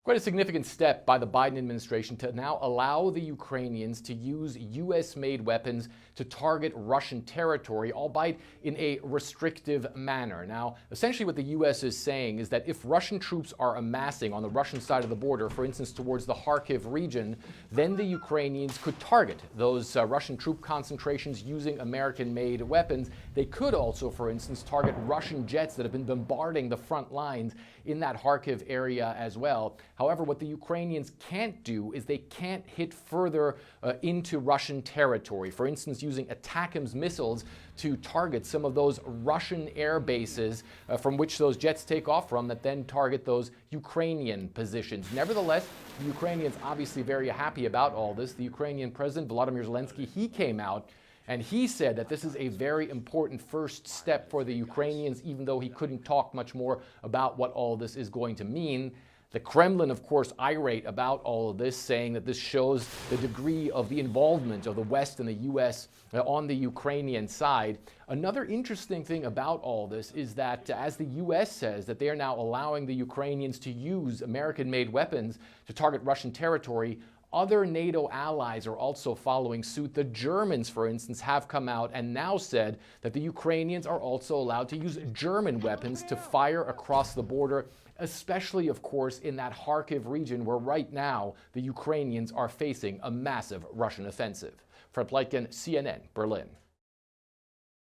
Quite a significant step by the Biden administration to now allow the Ukrainians to use U.S.-made weapons to target Russian territory, albeit in a restrictive manner. Now, essentially what the U.S. is saying is that if Russian troops are amassing on the Russian side of the border, for instance, towards the Kharkiv region, then the Ukrainians could target those Russian troop concentrations using American-made weapons. They could also, for instance, target Russian jets that have been bombarding the front lines in that Kharkiv area as well. However, what the Ukrainians can't do is they can't hit further into Russian territory. For instance, using ATACMS missiles to target some of those Russian air bases from which those jets take off from that then target those Ukrainian positions. Nevertheless, the Ukrainians obviously very happy about all this. The Ukrainian President Volodymyr Zelensky, he came out and he said that this is a very important first step for the Ukrainians, even though he couldn't talk much more about what all this is going to mean. The Kremlin, of course, irate about all of this, saying that this shows the degree of the involvement of the West and the U.S. On the Ukrainian side. Another interesting thing about all this is that, as the U.S. says, that they are now allowing the Ukrainians to use American-made weapons to target Russian territory, other NATO allies are also following suit. The Germans, for instance, have come out and now said that the Ukrainians are also allowed to use German weapons to fire across the border, especially, of course, in that Kharkiv region where right now the Ukrainians are facing a massive Russian offensive. Fred Pleitgen, CNN, Berlin.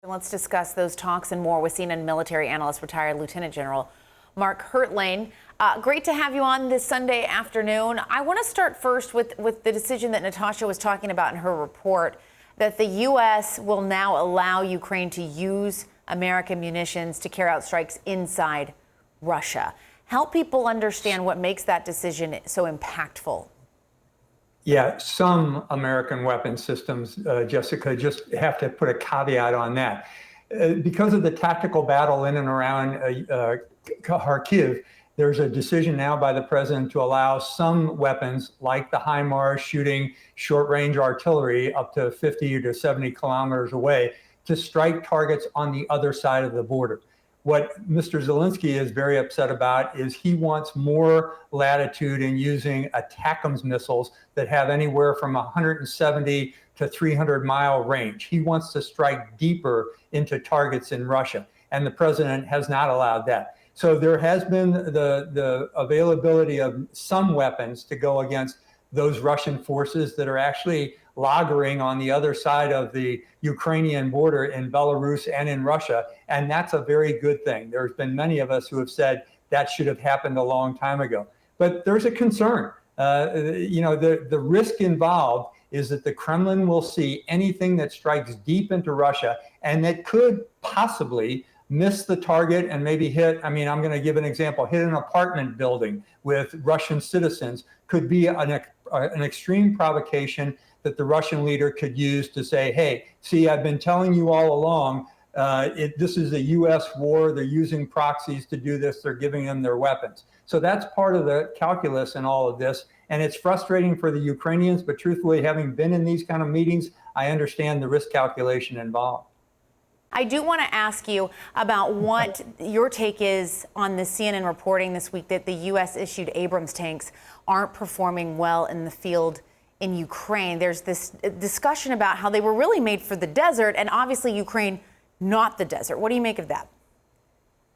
Let's discuss those talks and more with CNN military analyst, retired Lieutenant General Mark Hertling. Great to have you on this Sunday afternoon. I want to start first with the decision that Natasha was talking about in her report, that the U.S. will now allow Ukraine to use American munitions to carry out strikes inside Russia. Help people understand what makes that decision so impactful. Yeah, some American weapon systems, Jessica, just have to put a caveat on that. Because of the tactical battle in and around Kharkiv, there's a decision now by the president to allow some weapons, like the HIMARS, shooting short-range artillery up to 50 to 70 kilometers away, to strike targets on the other side of the border. What Mr. Zelensky is very upset about is he wants more latitude in using ATACMS missiles that have anywhere from 170 to 300-mile range. He wants to strike deeper into targets in Russia, and the president has not allowed that. So there has been the availability of some weapons to go against those Russian forces that are actually lagering on the other side of the Ukrainian border in Belarus and in Russia. And that's a very good thing. There's been many of us who have said that should have happened a long time ago. But there's a concern. The risk involved is that the Kremlin will see anything that strikes deep into Russia and that could possibly miss the target and maybe hit, I'm going to give an example, hit an apartment building with Russian citizens, could be an extreme provocation that the Russian leader could use to say, hey, see, I've been telling you all along, this is a U.S. war. They're using proxies to do this. They're giving them their weapons. So that's part of the calculus in all of this. And it's frustrating for the Ukrainians, but truthfully, having been in these kind of meetings, I understand the risk calculation involved. I do want to ask you about what your take is on the CNN reporting this week that the U.S. issued Abrams tanks aren't performing well in the field in Ukraine. There's this discussion about how they were really made for the desert, and obviously Ukraine, not the desert. What do you make of that?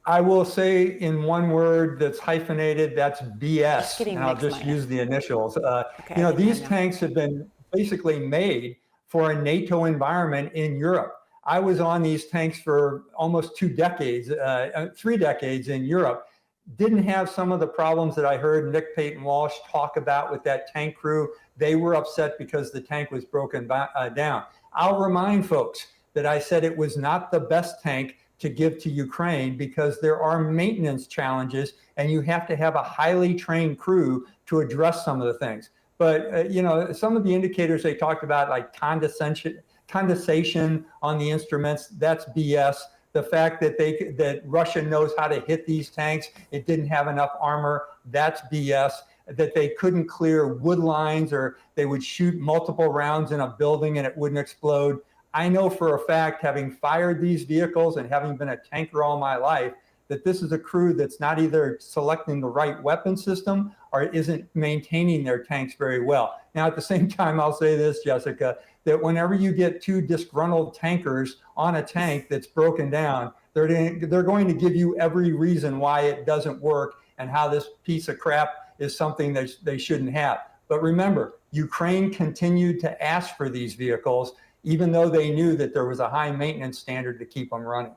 I will say in one word that's hyphenated, that's BS. And I'll just use the initials. Okay, these tanks have been basically made for a NATO environment in Europe. I was on these tanks for almost 3 decades in Europe. Didn't have some of the problems that I heard Nick Payton-Walsh talk about with that tank crew. They were upset because the tank was broken down. I'll remind folks that I said it was not the best tank to give to Ukraine because there are maintenance challenges and you have to have a highly trained crew to address some of the things. But, some of the indicators they talked about, like condensation on the instruments, that's BS. The fact that Russia knows how to hit these tanks, it didn't have enough armor, that's BS. That they couldn't clear wood lines or they would shoot multiple rounds in a building and it wouldn't explode. I know for a fact, having fired these vehicles and having been a tanker all my life, that this is a crew that's not either selecting the right weapon system or isn't maintaining their tanks very well. Now, at the same time, I'll say this, Jessica, that whenever you get two disgruntled tankers on a tank that's broken down, they're going to give you every reason why it doesn't work and how this piece of crap is something that they shouldn't have. But remember, Ukraine continued to ask for these vehicles, even though they knew that there was a high maintenance standard to keep them running.